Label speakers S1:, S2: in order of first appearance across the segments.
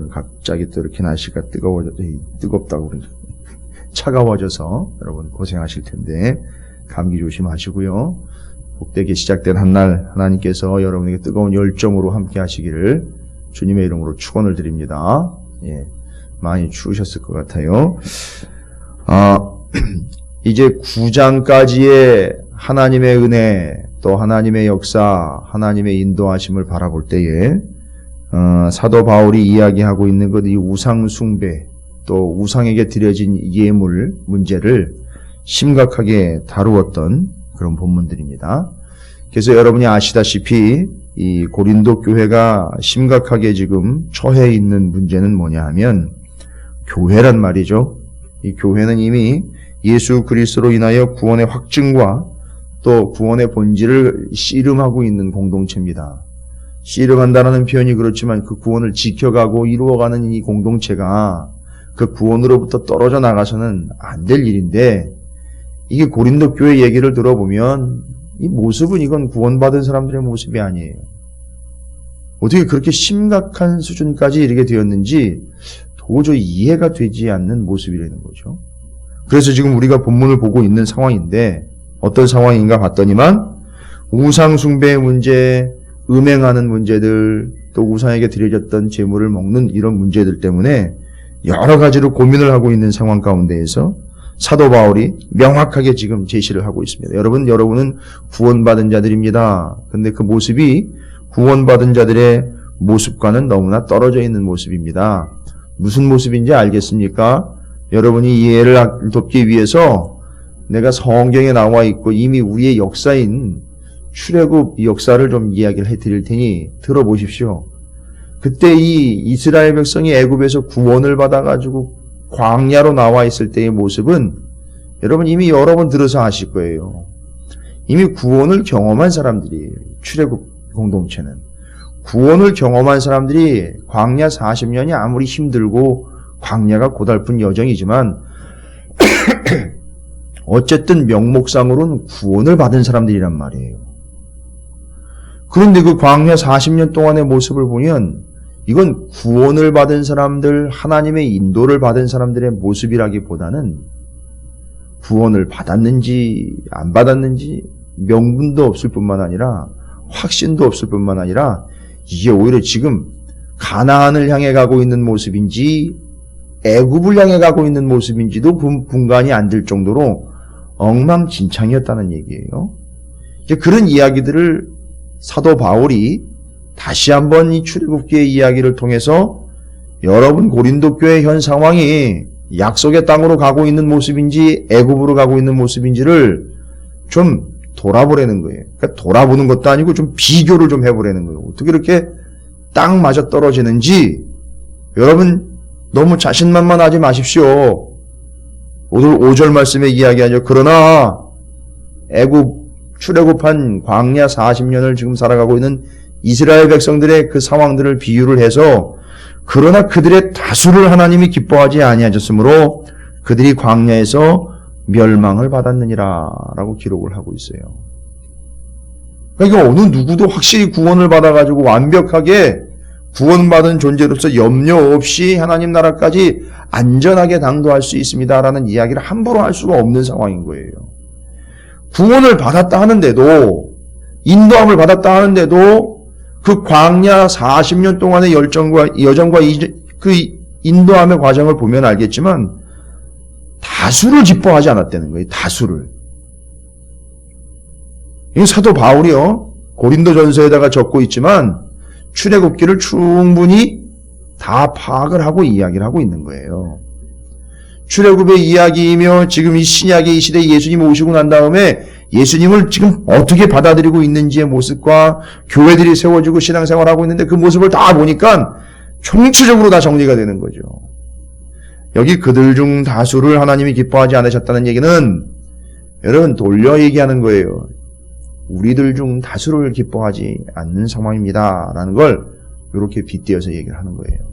S1: 갑자기 또 이렇게 날씨가 뜨겁다고 그러죠. 차가워져서 여러분 고생하실 텐데 감기 조심하시고요. 복되게 시작된 한 날 하나님께서 여러분에게 뜨거운 열정으로 함께 하시기를 주님의 이름으로 축원을 드립니다. 예, 많이 추우셨을 것 같아요. 이제 9장까지의 하나님의 은혜, 또 하나님의 역사, 하나님의 인도하심을 바라볼 때에 사도 바울이 이야기하고 있는 것, 이 우상 숭배, 또 우상에게 드려진 예물 문제를 심각하게 다루었던 그런 본문들입니다. 그래서 여러분이 아시다시피 이 고린도 교회가 심각하게 지금 처해 있는 문제는 뭐냐 하면 교회란 말이죠. 이 교회는 이미 예수 그리스도로 인하여 구원의 확증과 또 구원의 본질을 씨름하고 있는 공동체입니다. 씨름한다는 표현이 그렇지만 그 구원을 지켜가고 이루어가는 이 공동체가 그 구원으로부터 떨어져 나가서는 안 될 일인데, 이게 고린도 교회 얘기를 들어보면 이 모습은 이건 구원받은 사람들의 모습이 아니에요. 어떻게 그렇게 심각한 수준까지 이르게 되었는지 도저히 이해가 되지 않는 모습이라는 거죠. 그래서 지금 우리가 본문을 보고 있는 상황인데 어떤 상황인가 봤더니만 우상 숭배의 문제, 음행하는 문제들, 또 우상에게 드려졌던 제물을 먹는 이런 문제들 때문에 여러 가지로 고민을 하고 있는 상황 가운데에서 사도 바울이 명확하게 지금 제시를 하고 있습니다. 여러분은 구원받은 자들입니다. 근데 그 모습이 구원받은 자들의 모습과는 너무나 떨어져 있는 모습입니다. 무슨 모습인지 알겠습니까? 여러분이 이해를 돕기 위해서 내가 성경에 나와 있고 이미 우리의 역사인 출애굽 역사를 좀 이야기를 해드릴 테니 들어보십시오. 그때 이 이스라엘 백성이 애굽에서 구원을 받아가지고 광야로 나와 있을 때의 모습은 여러분 이미 여러 번 들어서 아실 거예요. 이미 구원을 경험한 사람들이에요. 출애굽 공동체는. 구원을 경험한 사람들이 광야 40년이 아무리 힘들고 광야가 고달픈 여정이지만 어쨌든 명목상으로는 구원을 받은 사람들이란 말이에요. 그런데 그 광야 40년 동안의 모습을 보면 이건 구원을 받은 사람들, 하나님의 인도를 받은 사람들의 모습이라기보다는 구원을 받았는지 안 받았는지 명분도 없을 뿐만 아니라 확신도 없을 뿐만 아니라 이게 오히려 지금 가나안을 향해 가고 있는 모습인지 애굽을 향해 가고 있는 모습인지도 분간이 안 될 정도로 엉망진창이었다는 얘기예요. 이제 그런 이야기들을 사도 바울이 다시 한번 이 출애굽기의 이야기를 통해서 여러분 고린도 교회 현 상황이 약속의 땅으로 가고 있는 모습인지 애굽으로 가고 있는 모습인지를 좀 돌아보라는 거예요. 그러니까 돌아보는 것도 아니고 좀 비교를 좀 해보라는 거예요. 어떻게 이렇게 딱 맞아 떨어지는지 여러분 너무 자신만만하지 마십시오. 오늘 5절 말씀에 이야기하죠. 그러나 출애굽한 광야 40년을 지금 살아가고 있는 이스라엘 백성들의 그 상황들을 비유를 해서 그러나 그들의 다수를 하나님이 기뻐하지 아니하셨으므로 그들이 광야에서 멸망을 받았느니라 라고 기록을 하고 있어요. 그러니까 어느 누구도 확실히 구원을 받아가지고 완벽하게 구원받은 존재로서 염려 없이 하나님 나라까지 안전하게 당도할 수 있습니다라는 이야기를 함부로 할 수가 없는 상황인 거예요. 구원을 받았다 하는데도, 인도함을 받았다 하는데도 그 광야 40년 동안의 여정과 그 인도함의 과정을 보면 알겠지만 다수를 기뻐하지 않았다는 거예요. 다수를. 이 사도 바울이요, 고린도전서에다가 적고 있지만 출애굽기를 충분히 다 파악을 하고 이야기를 하고 있는 거예요. 출애굽의 이야기이며 지금 이 신약의 이 시대에 예수님이 오시고 난 다음에 예수님을 지금 어떻게 받아들이고 있는지의 모습과 교회들이 세워지고 신앙생활하고 있는데 그 모습을 다 보니까 총체적으로 다 정리가 되는 거죠. 여기 그들 중 다수를 하나님이 기뻐하지 않으셨다는 얘기는 여러분 돌려 얘기하는 거예요. 우리들 중 다수를 기뻐하지 않는 상황입니다 라는 걸 이렇게 빗대어서 얘기를 하는 거예요.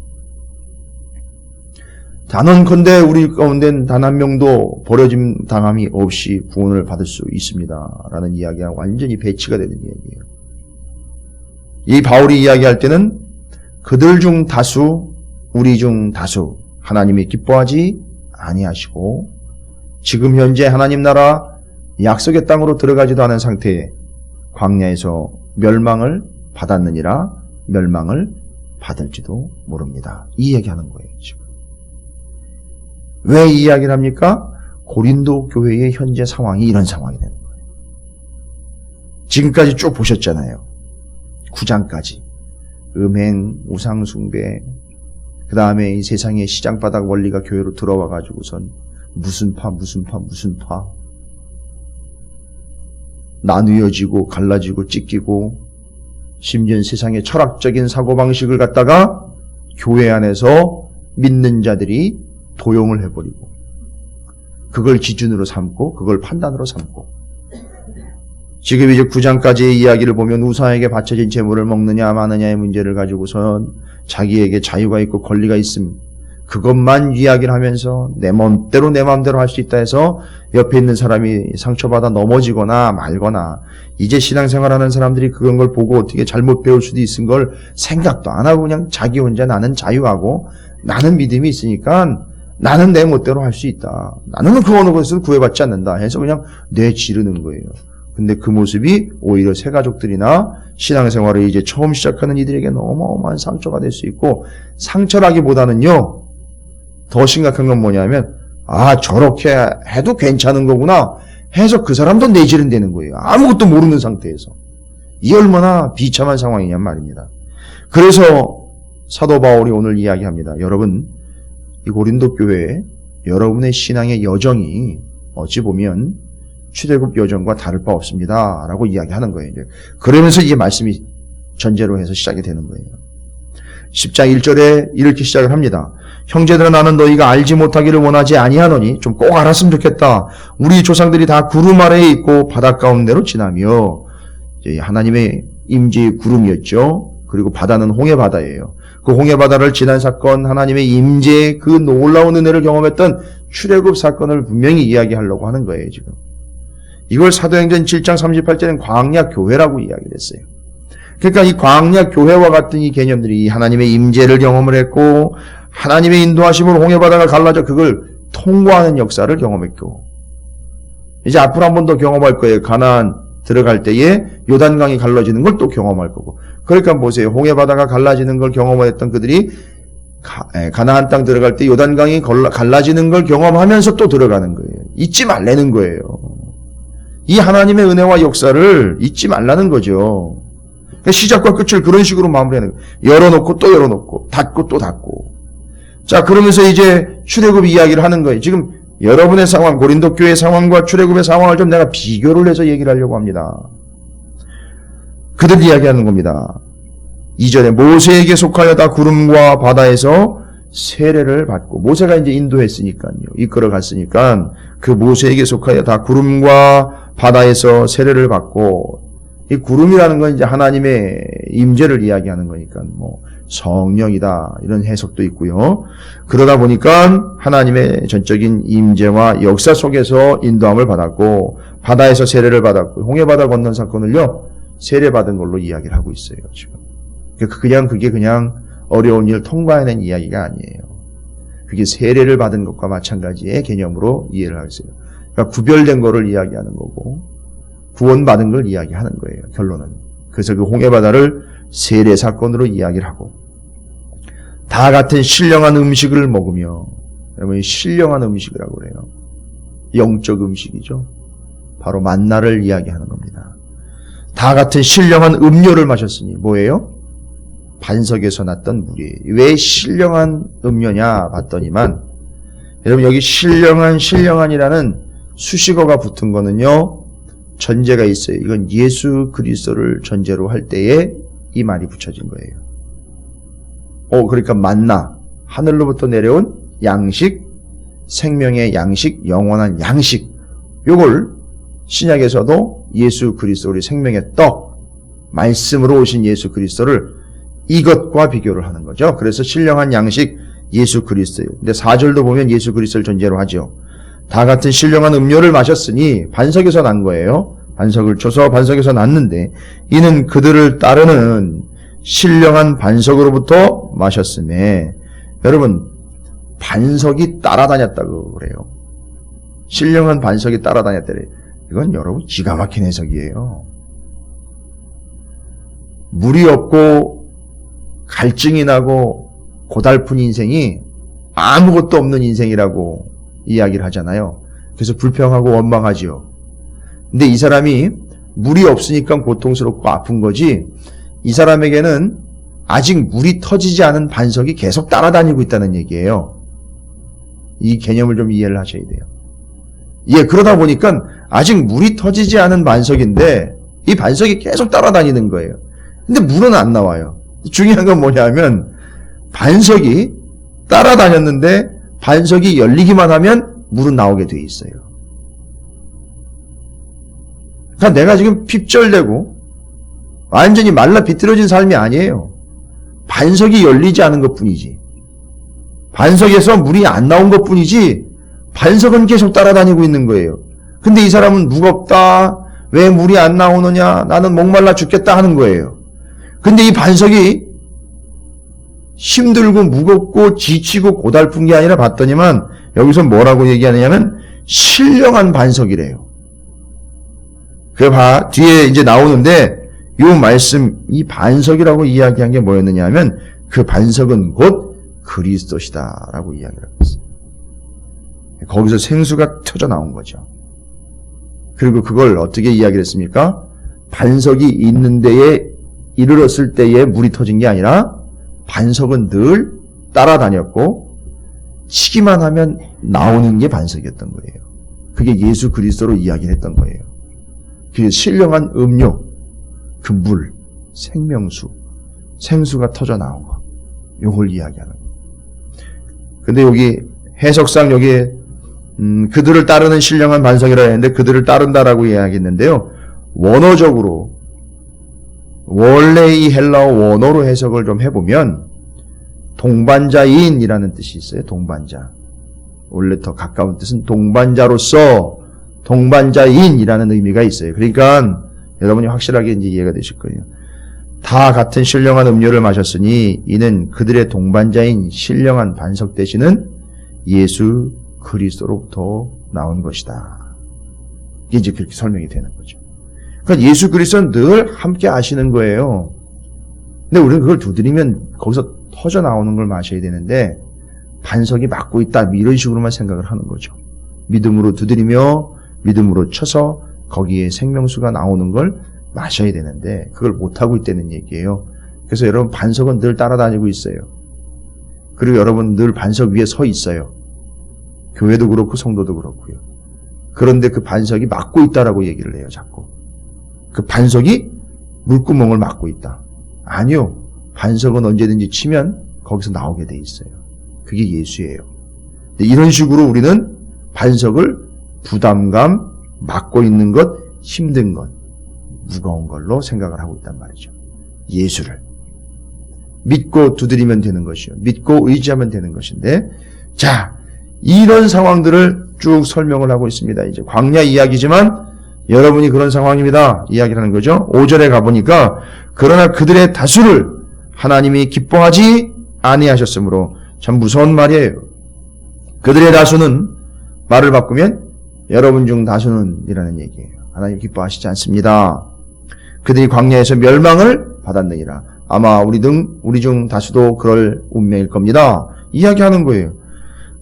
S1: 단언컨대 우리 가운데는 단 한 명도 버려짐 당함이 없이 구원을 받을 수 있습니다 라는 이야기가 완전히 배치가 되는 이야기예요. 이 바울이 이야기할 때는 그들 중 다수, 우리 중 다수 하나님이 기뻐하지 아니하시고 지금 현재 하나님 나라 약속의 땅으로 들어가지도 않은 상태에 광야에서 멸망을 받았느니라 멸망을 받을지도 모릅니다. 이 얘기하는 거예요. 지금. 왜 이 이야기를 합니까? 고린도 교회의 현재 상황이 이런 상황이 되는 거예요. 지금까지 쭉 보셨잖아요. 9장까지. 음행, 우상숭배, 그 다음에 이 세상의 시장바닥 원리가 교회로 들어와가지고선 무슨 파 나누어지고 갈라지고 찢기고 심지어 세상의 철학적인 사고방식을 갖다가 교회 안에서 믿는 자들이 도용을 해버리고 그걸 기준으로 삼고 그걸 판단으로 삼고 지금 이제 9장까지의 이야기를 보면 우상에게 바쳐진 제물을 먹느냐 마느냐의 문제를 가지고선 자기에게 자유가 있고 권리가 있음 그것만 이야기를 하면서 내 맘대로 할 수 있다 해서 옆에 있는 사람이 상처받아 넘어지거나 말거나 이제 신앙생활하는 사람들이 그런 걸 보고 어떻게 잘못 배울 수도 있은 걸 생각도 안 하고 그냥 자기 혼자 나는 자유하고 나는 믿음이 있으니까 나는 내 멋대로 할 수 있다. 나는 그 어느 것에서 구애받지 않는다 해서 그냥 내지르는 거예요. 근데 그 모습이 오히려 새가족들이나 신앙생활을 이제 처음 시작하는 이들에게 어마어마한 상처가 될 수 있고 상처라기보다는요. 더 심각한 건 뭐냐면 저렇게 해도 괜찮은 거구나 해서 그 사람도 내지른다는 거예요. 아무것도 모르는 상태에서. 이 얼마나 비참한 상황이냔 말입니다. 그래서 사도 바울이 오늘 이야기합니다. 여러분 이 고린도 교회에 여러분의 신앙의 여정이 어찌 보면 출애굽 여정과 다를 바 없습니다. 라고 이야기하는 거예요. 그러면서 이 말씀이 전제로 해서 시작이 되는 거예요. 10장 1절에 이렇게 시작을 합니다. 형제들아 나는 너희가 알지 못하기를 원하지 아니하노니 좀 꼭 알았으면 좋겠다. 우리 조상들이 다 구름 아래에 있고 바다 가운데로 지나며 하나님의 임재의 구름이었죠. 그리고 바다는 홍해바다예요. 그 홍해바다를 지난 사건 하나님의 임재의 그 놀라운 은혜를 경험했던 출애굽 사건을 분명히 이야기하려고 하는 거예요. 지금 이걸 사도행전 7장 38절에는 광야 교회라고 이야기를 했어요. 그러니까 이 광야 교회와 같은 이 개념들이 하나님의 임재를 경험을 했고 하나님의 인도하심으로 홍해바다가 갈라져 그걸 통과하는 역사를 경험했고 이제 앞으로 한 번 더 경험할 거예요. 가나안 들어갈 때에 요단강이 갈라지는 걸 또 경험할 거고 그러니까 보세요. 홍해바다가 갈라지는 걸 경험했던 그들이 가나안 땅 들어갈 때 요단강이 갈라지는 걸 경험하면서 또 들어가는 거예요. 잊지 말라는 거예요. 이 하나님의 은혜와 역사를 잊지 말라는 거죠. 시작과 끝을 그런 식으로 마무리하는 거예요. 열어놓고 또 열어놓고 닫고 또 닫고 자 그러면서 이제 출애굽 이야기를 하는 거예요. 지금 여러분의 상황 고린도 교회 상황과 출애굽의 상황을 좀 내가 비교를 해서 얘기를 하려고 합니다. 그들 이야기하는 겁니다. 2절에 모세에게 속하여 다 구름과 바다에서 세례를 받고 모세가 이제 인도했으니까요. 이끌어 갔으니까 그 모세에게 속하여 다 구름과 바다에서 세례를 받고 이 구름이라는 건 이제 하나님의 임재를 이야기하는 거니까 뭐 성령이다 이런 해석도 있고요. 그러다 보니까 하나님의 전적인 임재와 역사 속에서 인도함을 받았고 바다에서 세례를 받았고 홍해바다 건넌 사건을요 세례받은 걸로 이야기를 하고 있어요. 지금 그게 그냥 어려운 일 통과해낸 이야기가 아니에요. 그게 세례를 받은 것과 마찬가지의 개념으로 이해를 하겠어요. 그러니까 구별된 거를 이야기하는 거고 구원받은 걸 이야기하는 거예요. 결론은. 그래서 그 홍해바다를 세례 사건으로 이야기를 하고 다 같은 신령한 음식을 먹으며 여러분 신령한 음식이라고 그래요. 영적 음식이죠. 바로 만나를 이야기하는 겁니다. 다 같은 신령한 음료를 마셨으니 뭐예요? 반석에서 났던 물이에요. 왜 신령한 음료냐 봤더니만 여러분 여기 신령한이라는 수식어가 붙은 거는요. 전제가 있어요. 이건 예수 그리스도를 전제로 할 때에 이 말이 붙여진 거예요. 그러니까 만나, 하늘로부터 내려온 양식, 생명의 양식, 영원한 양식. 요걸 신약에서도 예수 그리스도 우리 생명의 떡, 말씀으로 오신 예수 그리스도를 이것과 비교를 하는 거죠. 그래서 신령한 양식 예수 그리스도예요. 근데 4절도 보면 예수 그리스도를 전제로 하죠. 다 같은 신령한 음료를 마셨으니 반석에서 난 거예요. 반석을 쳐서 반석에서 났는데 이는 그들을 따르는 신령한 반석으로부터 마셨음에 여러분, 반석이 따라다녔다고 그래요. 신령한 반석이 따라다녔다래. 이건 여러분 기가 막힌 해석이에요. 물이 없고 갈증이 나고 고달픈 인생이 아무것도 없는 인생이라고 이야기를 하잖아요. 그래서 불평하고 원망하지요. 근데 이 사람이 물이 없으니까 고통스럽고 아픈 거지, 이 사람에게는 아직 물이 터지지 않은 반석이 계속 따라다니고 있다는 얘기예요. 이 개념을 좀 이해를 하셔야 돼요. 예, 그러다 보니까 아직 물이 터지지 않은 반석인데 이 반석이 계속 따라다니는 거예요. 근데 물은 안 나와요. 중요한 건 뭐냐면 반석이 따라다녔는데 반석이 열리기만 하면 물은 나오게 돼 있어요. 그러니까 내가 지금 핍절되고 완전히 말라 비틀어진 삶이 아니에요. 반석이 열리지 않은 것뿐이지. 반석에서 물이 안 나온 것뿐이지 반석은 계속 따라다니고 있는 거예요. 근데 이 사람은 무겁다, 왜 물이 안 나오느냐, 나는 목말라 죽겠다 하는 거예요. 근데 이 반석이 힘들고 무겁고 지치고 고달픈 게 아니라 봤더니만 여기서 뭐라고 얘기하느냐면 신령한 반석이래요. 그 뒤에 이제 나오는데 이 말씀, 이 반석이라고 이야기한 게 뭐였느냐 하면 그 반석은 곧 그리스도시다라고 이야기를 하고 있어요. 거기서 생수가 터져 나온 거죠. 그리고 그걸 어떻게 이야기를 했습니까? 반석이 있는 데에 이르렀을 때에 물이 터진 게 아니라 반석은 늘 따라다녔고 치기만 하면 나오는 게 반석이었던 거예요. 그게 예수 그리스도로 이야기를 했던 거예요. 그게 신령한 음료, 그 물, 생명수, 생수가 터져 나온 거, 요걸 이야기하는 거예요. 근데 여기 해석상 여기 그들을 따르는 신령한 반석이라 했는데 그들을 따른다라고 이야기했는데요. 원어적으로 원래 이 헬라어 원어로 해석을 좀 해보면 동반자인이라는 뜻이 있어요. 동반자. 원래 더 가까운 뜻은 동반자로서 동반자인이라는 의미가 있어요. 그러니까 여러분이 확실하게 이제 이해가 되실 거예요. 다 같은 신령한 음료를 마셨으니 이는 그들의 동반자인 신령한 반석 되시는 예수 그리스도로부터 나온 것이다. 이게 이제 그렇게 설명이 되는 거죠. 그러니까 예수 그리스도는 늘 함께 하시는 거예요. 근데 우리는 그걸 두드리면 거기서 터져 나오는 걸 마셔야 되는데 반석이 막고 있다, 이런 식으로만 생각을 하는 거죠. 믿음으로 두드리며 믿음으로 쳐서 거기에 생명수가 나오는 걸 마셔야 되는데 그걸 못하고 있다는 얘기예요. 그래서 여러분 반석은 늘 따라다니고 있어요. 그리고 여러분 늘 반석 위에 서 있어요. 교회도 그렇고 성도도 그렇고요. 그런데 그 반석이 막고 있다라고 얘기를 해요. 자꾸. 그 반석이 물구멍을 막고 있다. 아니요. 반석은 언제든지 치면 거기서 나오게 돼 있어요. 그게 예수예요. 이런 식으로 우리는 반석을 부담감, 막고 있는 것, 힘든 것, 무거운 걸로 생각을 하고 있단 말이죠. 예수를 믿고 두드리면 되는 것이요. 믿고 의지하면 되는 것인데, 자, 이런 상황들을 쭉 설명을 하고 있습니다. 이제 광야 이야기지만 여러분이 그런 상황입니다. 이야기를 하는 거죠. 5절에 가보니까 그러나 그들의 다수를 하나님이 기뻐하지 아니하셨으므로, 참 무서운 말이에요. 그들의 다수는 말을 바꾸면 여러분 중 다수는 이라는 얘기예요. 하나님 기뻐하시지 않습니다. 그들이 광야에서 멸망을 받았느니라. 아마 우리 중 다수도 그럴 운명일 겁니다. 이야기하는 거예요.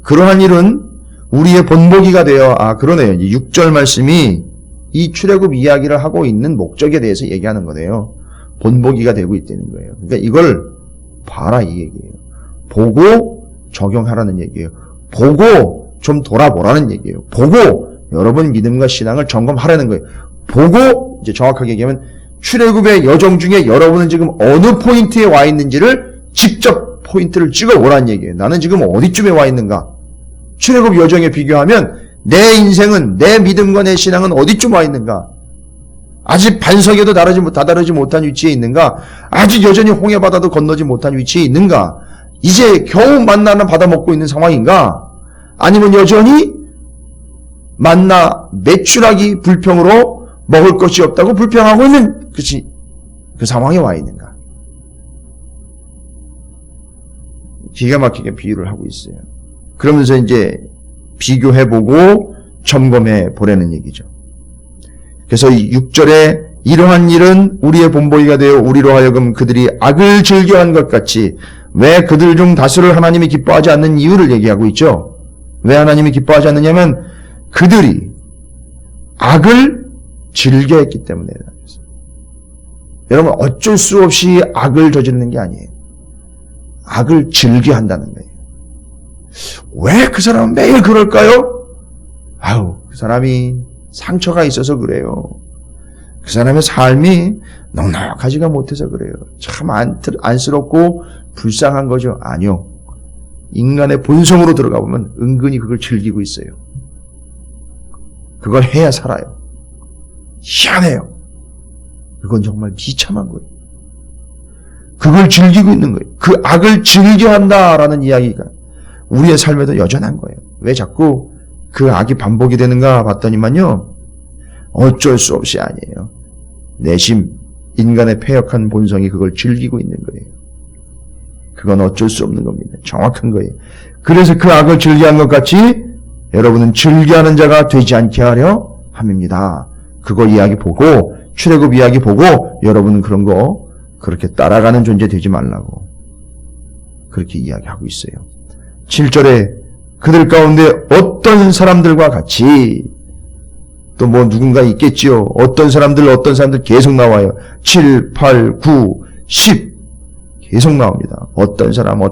S1: 그러한 일은 우리의 본보기가 되어, 그러네요. 이제 6절 말씀이 이 출애굽 이야기를 하고 있는 목적에 대해서 얘기하는 거네요. 본보기가 되고 있다는 거예요. 그러니까 이걸 봐라 이 얘기예요. 보고 적용하라는 얘기예요. 보고 좀 돌아보라는 얘기예요. 보고 여러분 믿음과 신앙을 점검하라는 거예요. 보고 이제 정확하게 얘기하면 출애굽의 여정 중에 여러분은 지금 어느 포인트에 와 있는지를 직접 포인트를 찍어보라는 얘기예요. 나는 지금 어디쯤에 와 있는가? 출애굽 여정에 비교하면 내 인생은, 내 믿음과 내 신앙은 어디쯤 와 있는가? 아직 반석에도 다다르지 못한 위치에 있는가? 아직 여전히 홍해바다도 건너지 못한 위치에 있는가? 이제 겨우 만나는 받아 먹고 있는 상황인가? 아니면 여전히 만나 매출하기 불평으로 먹을 것이 없다고 불평하고 있는 그 상황에 와 있는가? 기가 막히게 비유를 하고 있어요. 그러면서 이제 비교해보고 점검해 보라는 얘기죠. 그래서 6절에 이러한 일은 우리의 본보기가 되어 우리로 하여금 그들이 악을 즐겨한 것 같이, 왜 그들 중 다수를 하나님이 기뻐하지 않는 이유를 얘기하고 있죠. 왜 하나님이 기뻐하지 않느냐면 그들이 악을 즐겨했기 때문에. 여러분, 어쩔 수 없이 악을 저지르는 게 아니에요. 악을 즐겨한다는 거예요. 왜 그 사람은 매일 그럴까요? 아우, 그 사람이 상처가 있어서 그래요. 그 사람의 삶이 넉넉하지가 못해서 그래요. 참 안쓰럽고 불쌍한 거죠. 아니요. 인간의 본성으로 들어가 보면 은근히 그걸 즐기고 있어요. 그걸 해야 살아요. 희한해요. 그건 정말 비참한 거예요. 그걸 즐기고 있는 거예요. 그 악을 즐겨한다라는 이야기가 우리의 삶에도 여전한 거예요. 왜 자꾸 그 악이 반복이 되는가 봤더니만요, 어쩔 수 없이 아니에요. 내심 인간의 패역한 본성이 그걸 즐기고 있는 거예요. 그건 어쩔 수 없는 겁니다. 정확한 거예요. 그래서 그 악을 즐겨한 것 같이 여러분은 즐겨하는 자가 되지 않게 하려 함입니다. 그거 이야기 보고, 출애굽 이야기 보고 여러분은 그런 거 그렇게 따라가는 존재 되지 말라고 그렇게 이야기하고 있어요. 7절에 그들 가운데 어떤 사람들과 같이, 또 뭐 누군가 있겠지요. 어떤 사람들 계속 나와요. 7, 8, 9, 10 계속 나옵니다. 어떤 사람.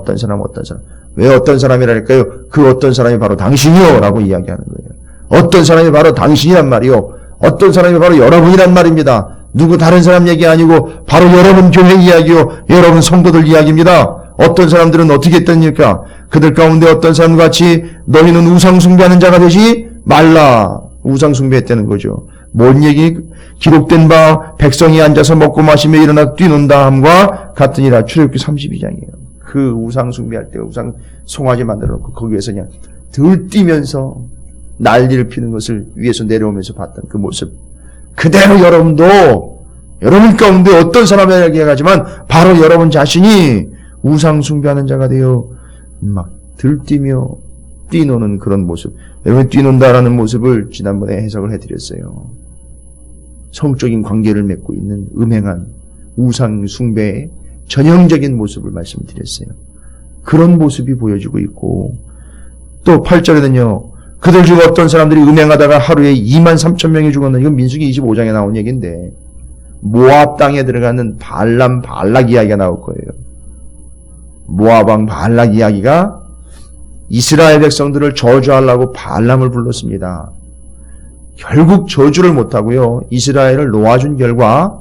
S1: 왜 어떤 사람이랄까요? 그 어떤 사람이 바로 당신이요 라고 이야기하는 거예요. 어떤 사람이 바로 당신이란 말이요. 어떤 사람이 바로 여러분이란 말입니다. 누구 다른 사람 얘기 아니고 바로 여러분 교회 이야기요. 여러분 성도들 이야기입니다. 어떤 사람들은 어떻게 했답니까? 그들 가운데 어떤 사람과 같이 너희는 우상 숭배하는 자가 되지 말라. 우상 숭배했다는 거죠. 뭔 얘기? 기록된 바 백성이 앉아서 먹고 마시며 일어나 뛰논다 함과 같으니라. 출애굽기 32장이에요. 그 우상 숭배할 때 우상 송아지 만들어 놓고 거기에서 그냥 들뛰면서 난리를 피는 것을 위에서 내려오면서 봤던 그 모습. 그대로 여러분도 여러분 가운데 어떤 사람에게 얘기하지만 바로 여러분 자신이 우상 숭배하는 자가 되어 막 들뛰며 뛰노는 그런 모습. 여러분 뛰논다라는 모습을 지난번에 해석을 해드렸어요. 성적인 관계를 맺고 있는 음행한 우상 숭배의 전형적인 모습을 말씀드렸어요. 그런 모습이 보여지고 있고, 또 8절에는요. 그들 중 어떤 사람들이 음행하다가 하루에 23,000명이 죽었는, 이건 민수기 25장에 나온 얘기인데 모압 땅에 들어가는 발락 이야기가 나올 거예요. 모압 왕 발락 이야기가 이스라엘 백성들을 저주하려고 발람을 불렀습니다. 결국 저주를 못하고요. 이스라엘을 놓아준 결과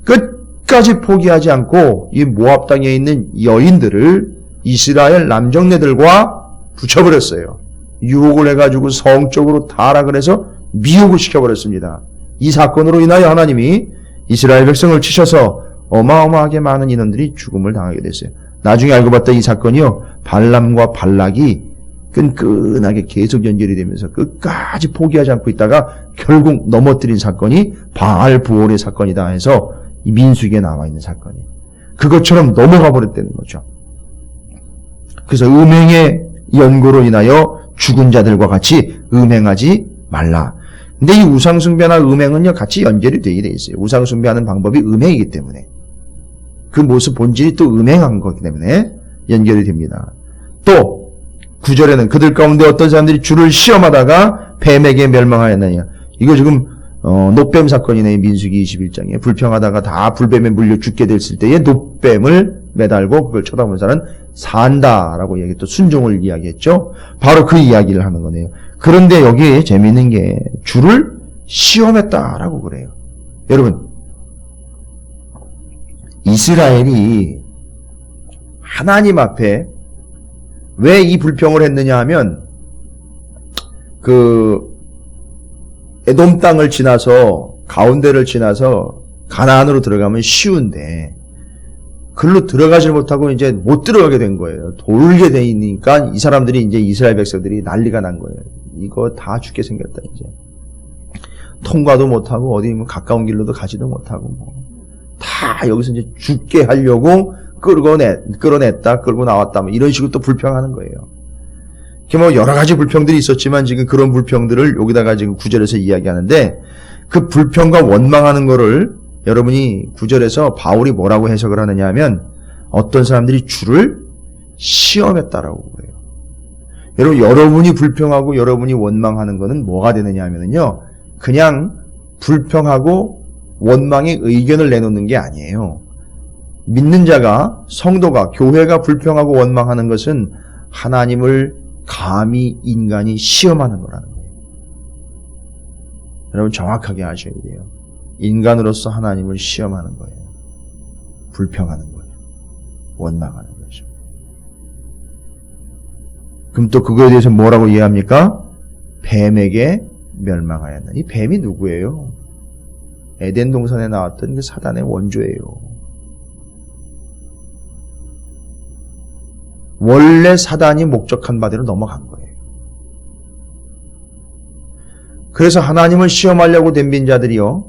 S1: 끝까지 포기하지 않고 이 모압 땅에 있는 여인들을 이스라엘 남정네들과 붙여버렸어요. 유혹을 해가지고 성적으로 타락을 해서 미혹을 시켜버렸습니다. 이 사건으로 인하여 하나님이 이스라엘 백성을 치셔서 어마어마하게 많은 인원들이 죽음을 당하게 됐어요. 나중에 알고 봤더니 이 사건이요, 발람과 발락이 끈끈하게 계속 연결이 되면서 끝까지 포기하지 않고 있다가 결국 넘어뜨린 사건이 바알부올의 사건이다 해서 이 민수기에 나와 있는 사건이에요. 그것처럼 넘어가 버렸다는 거죠. 그래서 음행의 연고로 인하여 죽은 자들과 같이 음행하지 말라. 근데 이 우상숭배나 음행은요, 같이 연결이 되게 돼 있어요. 우상숭배하는 방법이 음행이기 때문에. 그 모습 본질이 또 음행한 거기 때문에 연결이 됩니다. 또 9절에는 그들 가운데 어떤 사람들이 주를 시험하다가 뱀에게 멸망하였느냐. 이거 지금 놋뱀 사건이네. 민수기 21장에 불평하다가 다 불뱀에 물려 죽게 됐을 때에 놋뱀을 매달고 그걸 쳐다보는 사람은 산다라고 얘기, 또 순종을 이야기했죠. 바로 그 이야기를 하는 거네요. 그런데 여기에 재미있는 게 주를 시험했다라고 그래요. 여러분, 이스라엘이 하나님 앞에 왜 이 불평을 했느냐 하면, 에돔 땅을 지나서 가운데를 지나서 가나안으로 들어가면 쉬운데 글로 들어가지 못하고 이제 못 들어가게 된 거예요. 돌게 돼 있으니까 이 사람들이 이제 이스라엘 백성들이 난리가 난 거예요. 이거 다 죽게 생겼다 이제. 통과도 못하고 어디 가까운 길로도 가지도 못하고 다 여기서 이제 죽게 하려고 끌어냈다, 끌고 나왔다, 뭐 이런 식으로 또 불평하는 거예요. 뭐 여러 가지 불평들이 있었지만 지금 그런 불평들을 여기다가 지금 9절에서 이야기하는데 그 불평과 원망하는 거를 여러분이 9절에서 바울이 뭐라고 해석을 하느냐 하면 어떤 사람들이 주를 시험했다라고 그래요. 여러분, 여러분이 불평하고 여러분이 원망하는 거는 뭐가 되느냐 하면요, 그냥 불평하고 원망의 의견을 내놓는 게 아니에요. 믿는 자가, 성도가, 교회가 불평하고 원망하는 것은 하나님을 감히 인간이 시험하는 거라는 거예요. 여러분 정확하게 아셔야 돼요. 인간으로서 하나님을 시험하는 거예요. 불평하는 거예요. 원망하는 거죠. 그럼 또 그거에 대해서 뭐라고 이해합니까? 뱀에게 멸망하였나. 이 뱀이 누구예요? 에덴 동산에 나왔던 그 사단의 원조예요. 원래 사단이 목적한 바대로 넘어간 거예요. 그래서 하나님을 시험하려고 덤빈 자들이요,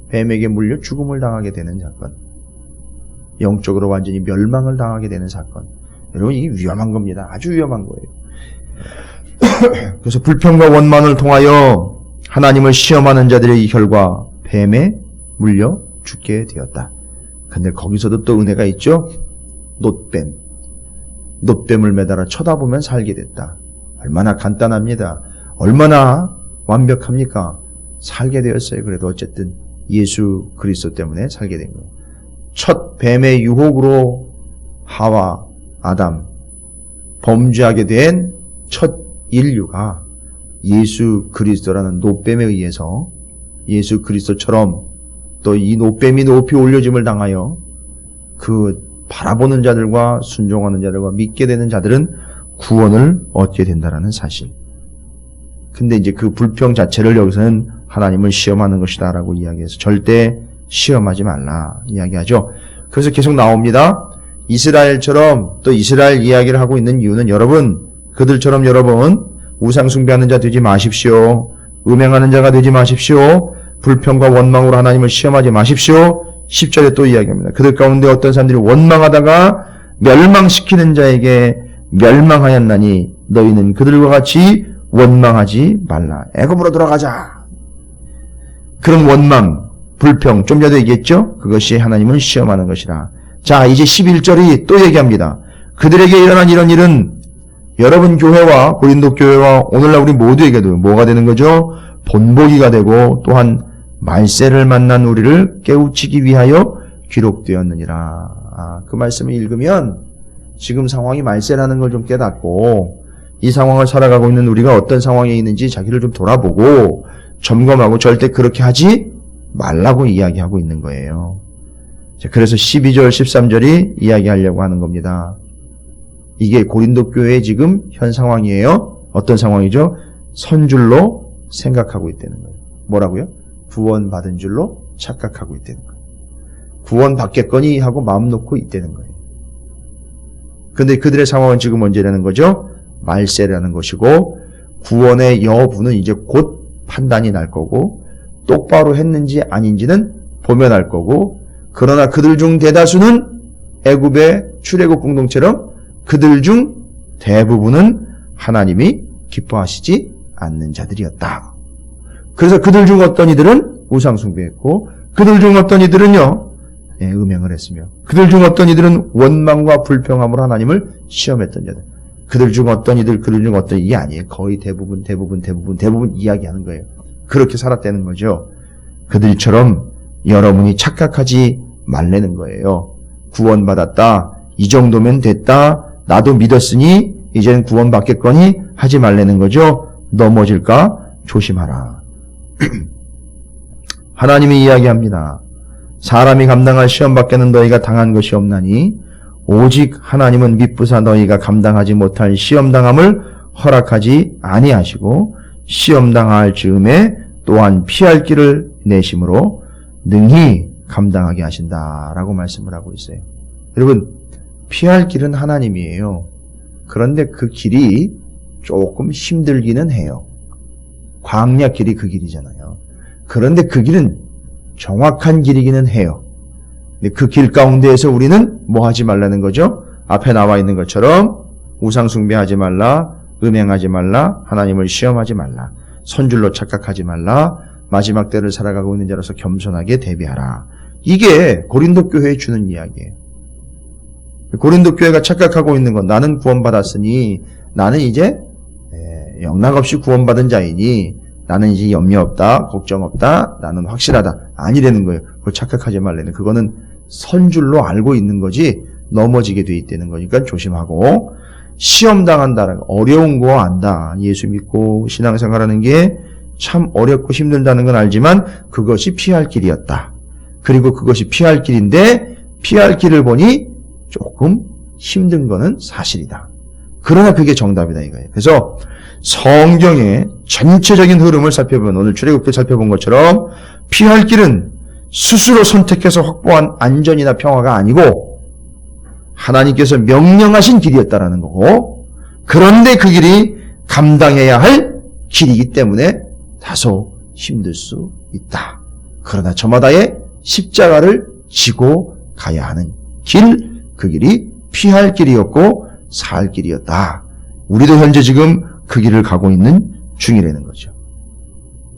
S1: 뱀에게 물려 죽음을 당하게 되는 사건, 영적으로 완전히 멸망을 당하게 되는 사건. 여러분, 이게 위험한 겁니다. 아주 위험한 거예요. 그래서 불평과 원망을 통하여 하나님을 시험하는 자들의 이 결과 뱀에 물려 죽게 되었다. 근데 거기서도 또 은혜가 있죠. 놋뱀을 매달아 쳐다보면 살게 됐다. 얼마나 간단합니다. 얼마나 완벽합니까? 살게 되었어요. 그래도 어쨌든 예수 그리스도 때문에 살게 된 거예요. 첫 뱀의 유혹으로 하와, 아담, 범죄하게 된 첫 인류가 예수 그리스도라는 놋뱀에 의해서 예수 그리스도처럼 또 이 놋뱀이 높이 올려짐을 당하여 그 바라보는 자들과 순종하는 자들과 믿게 되는 자들은 구원을 얻게 된다는 사실. 근데 이제 그 불평 자체를 여기서는 하나님을 시험하는 것이다 라고 이야기해서 절대 시험하지 말라 이야기하죠. 그래서 계속 나옵니다. 이스라엘처럼 또 이스라엘 이야기를 하고 있는 이유는 여러분, 그들처럼 여러분 우상 숭배하는 자 되지 마십시오. 음행하는 자가 되지 마십시오. 불평과 원망으로 하나님을 시험하지 마십시오. 10절에 또 이야기합니다. 그들 가운데 어떤 사람들이 원망하다가 멸망시키는 자에게 멸망하였나니 너희는 그들과 같이 원망하지 말라. 애굽으로 돌아가자. 그런 원망, 불평, 좀 전에 얘기했죠? 그것이 하나님을 시험하는 것이라. 자, 이제 11절이 또 얘기합니다. 그들에게 일어난 이런 일은 여러분 교회와 고린도 교회와 오늘날 우리 모두에게도 뭐가 되는 거죠? 본보기가 되고 또한 말세를 만난 우리를 깨우치기 위하여 기록되었느니라. 그 말씀을 읽으면 지금 상황이 말세라는 걸 좀 깨닫고 이 상황을 살아가고 있는 우리가 어떤 상황에 있는지 자기를 좀 돌아보고 점검하고 절대 그렇게 하지 말라고 이야기하고 있는 거예요. 그래서 12절, 13절이 이야기하려고 하는 겁니다. 이게 고린도 교회의 지금 현 상황이에요. 어떤 상황이죠? 선줄로 생각하고 있다는 거예요. 뭐라고요? 구원받은 줄로 착각하고 있다는 거예요. 구원받겠거니 하고 마음 놓고 있다는 거예요. 근데 그들의 상황은 지금 언제라는 거죠? 말세라는 것이고 구원의 여부는 이제 곧 판단이 날 거고 똑바로 했는지 아닌지는 보면 알 거고 그러나 그들 중 대다수는 애굽의 출애굽 공동체럼 그들 중 대부분은 하나님이 기뻐하시지 않는 자들이었다. 그래서 그들 중 어떤 이들은 우상 숭배했고 그들 중 어떤 이들은요 음행을 했으며 그들 중 어떤 이들은 원망과 불평함으로 하나님을 시험했던 자들. 그들 중 어떤 이들, 그들 중 어떤 이게 아니에요. 거의 대부분 이야기하는 거예요. 그렇게 살았다는 거죠. 그들처럼 여러분이 착각하지 말라는 거예요. 구원받았다. 이 정도면 됐다. 나도 믿었으니 이제는 구원받겠거니 하지 말라는 거죠. 넘어질까 조심하라. 하나님이 이야기합니다. 사람이 감당할 시험 밖에는 너희가 당한 것이 없나니 오직 하나님은 미쁘사 너희가 감당하지 못할 시험당함을 허락하지 아니하시고 시험당할 즈음에 또한 피할 길을 내심으로 능히 감당하게 하신다라고 말씀을 하고 있어요. 여러분, 피할 길은 하나님이에요. 그런데 그 길이 조금 힘들기는 해요. 광야 길이 그 길이잖아요. 그런데 그 길은 정확한 길이기는 해요. 근데 그 길 가운데에서 우리는 뭐 하지 말라는 거죠? 앞에 나와 있는 것처럼 우상 숭배하지 말라, 음행하지 말라, 하나님을 시험하지 말라, 선줄로 착각하지 말라, 마지막 때를 살아가고 있는 자로서 겸손하게 대비하라. 이게 고린도 교회에 주는 이야기예요. 고린도 교회가 착각하고 있는 건 나는 구원받았으니 나는 이제 영락없이 구원받은 자이니 나는 이제 염려 없다, 걱정 없다, 나는 확실하다. 아니라는 거예요. 그걸 착각하지 말라는. 그거는 선줄로 알고 있는 거지 넘어지게 돼 있다는 거니까 조심하고. 시험 당한다는 어려운 거 안다. 예수 믿고 신앙생활하는 게 참 어렵고 힘들다는 건 알지만 그것이 피할 길이었다. 그리고 그것이 피할 길인데 피할 길을 보니 조금 힘든 거는 사실이다. 그러나 그게 정답이다 이거예요. 그래서 성경의 전체적인 흐름을 살펴보면 오늘 출애굽기 살펴본 것처럼 피할 길은 스스로 선택해서 확보한 안전이나 평화가 아니고 하나님께서 명령하신 길이었다라는 거고, 그런데 그 길이 감당해야 할 길이기 때문에 다소 힘들 수 있다. 그러나 저마다의 십자가를 지고 가야 하는 길, 그 길이 피할 길이었고 살 길이었다. 우리도 현재 지금 그 길을 가고 있는 중이라는 거죠.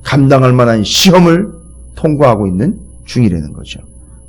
S1: 감당할 만한 시험을 통과하고 있는 중이라는 거죠.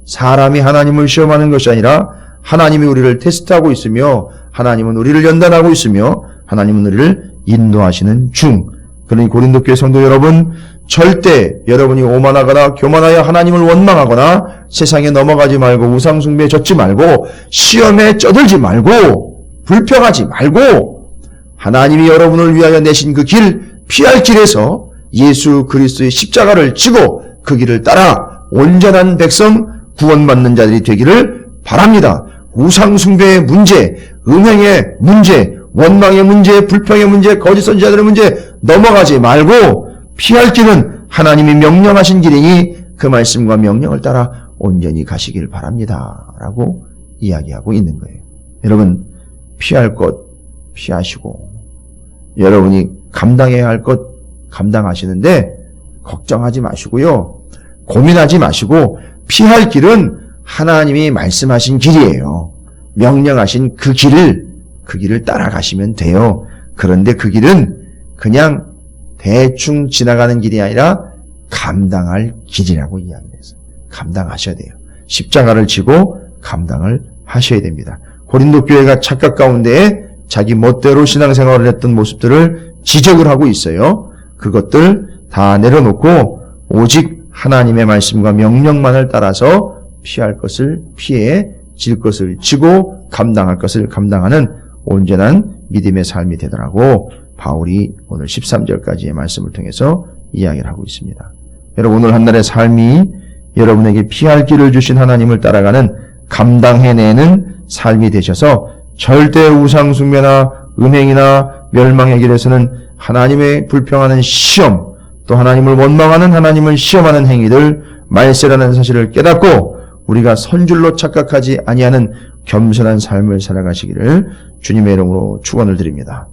S1: 사람이 하나님을 시험하는 것이 아니라 하나님이 우리를 테스트하고 있으며 하나님은 우리를 연단하고 있으며 하나님은 우리를 인도하시는 중. 그러니 고린도 교회 성도 여러분, 절대 여러분이 오만하거나 교만하여 하나님을 원망하거나 세상에 넘어가지 말고 우상 숭배에 젖지 말고 시험에 쩌들지 말고 불평하지 말고 하나님이 여러분을 위하여 내신 그 길, 피할 길에서 예수 그리스도의 십자가를 지고 그 길을 따라 온전한 백성, 구원받는 자들이 되기를 바랍니다. 우상 숭배의 문제, 음행의 문제, 원망의 문제, 불평의 문제, 거짓 선지자들의 문제 넘어가지 말고 피할 길은 하나님이 명령하신 길이니 그 말씀과 명령을 따라 온전히 가시길 바랍니다. 라고 이야기하고 있는 거예요. 여러분, 피할 것 피하시고 여러분이 감당해야 할 것 감당하시는데 걱정하지 마시고요. 고민하지 마시고 피할 길은 하나님이 말씀하신 길이에요. 명령하신 그 길을 따라가시면 돼요. 그런데 그 길은 그냥 대충 지나가는 길이 아니라 감당할 길이라고 이야기해서 감당하셔야 돼요. 십자가를 지고 감당을 하셔야 됩니다. 고린도 교회가 착각 가운데에 자기 멋대로 신앙생활을 했던 모습들을 지적을 하고 있어요. 그것들 다 내려놓고 오직 하나님의 말씀과 명령만을 따라서 피할 것을 피해 질 것을 지고 감당할 것을 감당하는 온전한 믿음의 삶이 되더라고 바울이 오늘 13절까지의 말씀을 통해서 이야기를 하고 있습니다. 여러분, 오늘 한날의 삶이 여러분에게 피할 길을 주신 하나님을 따라가는 감당해내는 삶이 되셔서 절대 우상 숭배나 음행이나 멸망의 길에서는 하나님의 불평하는 시험, 또 하나님을 원망하는 하나님을 시험하는 행위들 말세라는 사실을 깨닫고 우리가 선줄로 착각하지 아니하는 겸손한 삶을 살아가시기를 주님의 이름으로 축원을 드립니다.